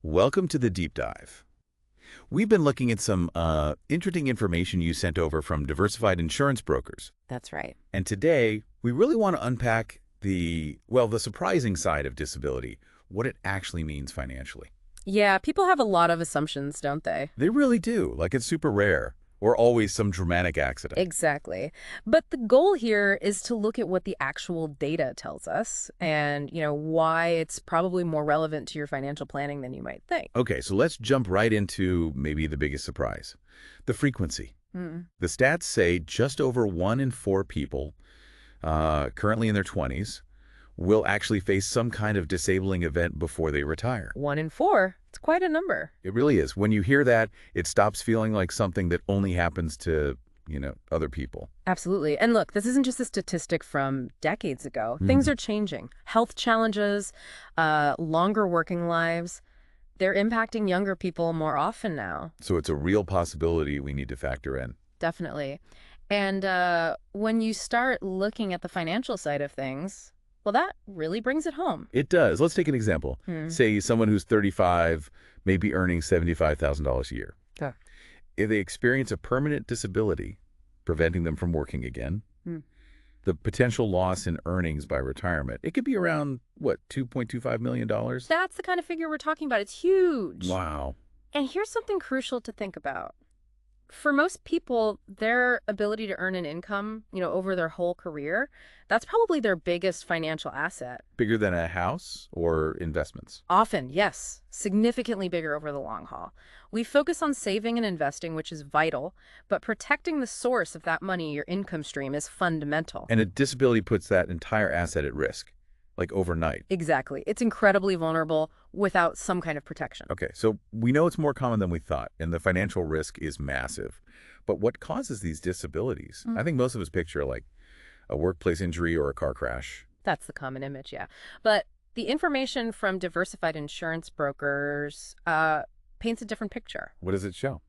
Welcome to the deep dive. We've been looking at some interesting information you sent over from Diversified Insurance Brokers. That's right. And today, we really want to unpack the surprising side of disability, what it actually means financially. Yeah, people have a lot of assumptions, don't they? They really do, like it's super rare, or always some dramatic accident. Exactly. But the goal here is to look at what the actual data tells us and, why it's probably more relevant to your financial planning than you might think. Okay, so let's jump right into maybe the biggest surprise, the frequency. The stats say just over 1 in 4 people currently in their 20s will actually face some kind of disabling event before they retire. 1 in 4. It's quite a number. It really is. When you hear that, it stops feeling like something that only happens to, other people. Absolutely. And look, this isn't just a statistic from decades ago. Things are changing. Health challenges, longer working lives, they're impacting younger people more often now. So it's a real possibility we need to factor in. Definitely. And when you start looking at the financial side of things, well, that really brings it home. It does. Let's take an example. Say someone who's 35 may be earning $75,000 a year. Yeah. If they experience a permanent disability, preventing them from working again, the potential loss in earnings by retirement, it could be around, what, $2.25 million? That's the kind of figure we're talking about. It's huge. Wow. And here's something crucial to think about. For most people, their ability to earn an income, over their whole career, that's probably their biggest financial asset. Bigger than a house or investments? Often, yes, significantly bigger over the long haul. We focus on saving and investing, which is vital, but protecting the source of that money, your income stream, is fundamental. And a disability puts that entire asset at risk, like overnight. Exactly. It's incredibly vulnerable without some kind of protection. Okay, so we know it's more common than we thought, and the financial risk is massive. But what causes these disabilities? I think most of us picture like a workplace injury or a car crash. That's the common image, yeah. But the information from Diversified Insurance Brokers paints a different picture. What does it show?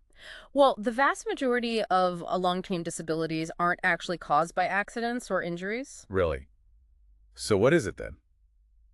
Well, the vast majority of long-term disabilities aren't actually caused by accidents or injuries. Really? So what is it then?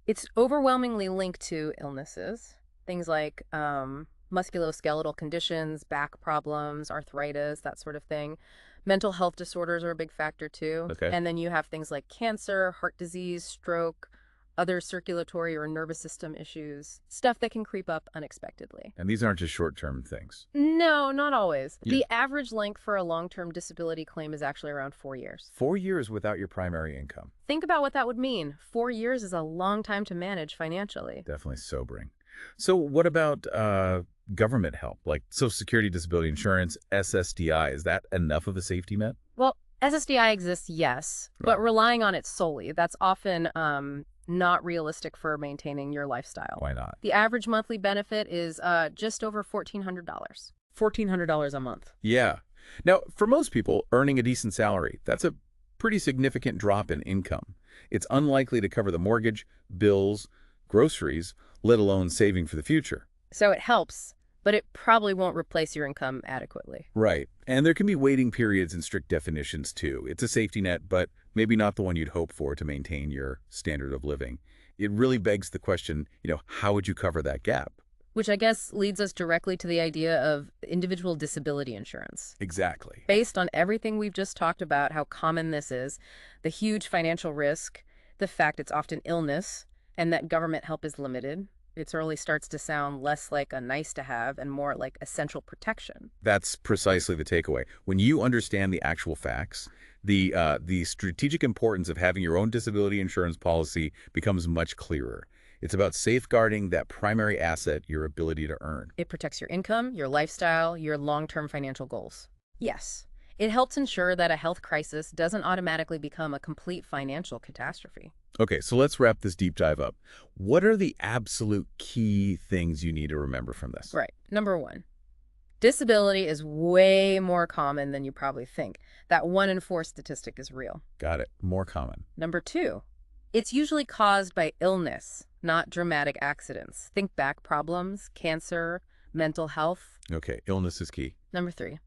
It's overwhelmingly linked to illnesses, things like musculoskeletal conditions, back problems, arthritis, that sort of thing. Mental health disorders are a big factor too. Okay. And then you have things like cancer, heart disease, stroke, other circulatory or nervous system issues, stuff that can creep up unexpectedly. And these aren't just short-term things. No, not always. Yeah. The average length for a long-term disability claim is actually around 4 years. 4 years without your primary income. Think about what that would mean. 4 years is a long time to manage financially. Definitely sobering. So what about government help, like Social Security Disability Insurance, SSDI? Is that enough of a safety net? Well, SSDI exists, yes, but relying on it solely, that's often not realistic for maintaining your lifestyle. Why not? The average monthly benefit is just over $1,400. $1,400 a month. Yeah. Now, for most people, earning a decent salary, that's a pretty significant drop in income. It's unlikely to cover the mortgage, bills, groceries, let alone saving for the future. So it helps, but it probably won't replace your income adequately. Right. And there can be waiting periods and strict definitions, too. It's a safety net, but maybe not the one you'd hope for to maintain your standard of living. It really begs the question, how would you cover that gap? Which I guess leads us directly to the idea of individual disability insurance. Exactly. Based on everything we've just talked about, how common this is, the huge financial risk, the fact it's often illness, and that government help is limited, it really starts to sound less like a nice to have and more like essential protection. That's precisely the takeaway. When you understand the actual facts, the strategic importance of having your own disability insurance policy becomes much clearer. It's about safeguarding that primary asset, your ability to earn. It protects your income, your lifestyle, your long-term financial goals. Yes, it helps ensure that a health crisis doesn't automatically become a complete financial catastrophe. Okay, so let's wrap this deep dive up. What are the absolute key things you need to remember from this? Right. Number 1, disability is way more common than you probably think. That 1 in 4 statistic is real. Got it. More common. Number 2, it's usually caused by illness, not dramatic accidents. Think back problems, cancer, mental health. Okay, illness is key. Number 3,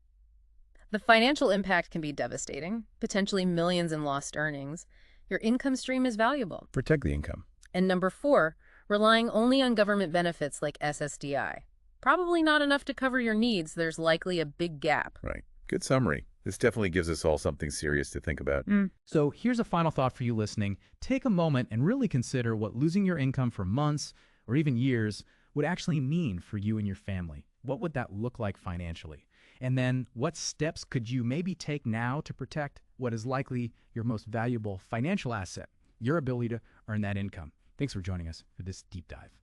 the financial impact can be devastating, potentially millions in lost earnings. Your income stream is valuable. Protect the income. And number 4, Relying only on government benefits like SSDI. Probably not enough to cover your needs. There's likely a big gap. Right. Good summary. This definitely gives us all something serious to think about. So here's a final thought for you listening. Take a moment and really consider what losing your income for months or even years would actually mean for you and your family. What would that look like financially? And then what steps could you maybe take now to protect what is likely your most valuable financial asset, your ability to earn that income? Thanks for joining us for this deep dive.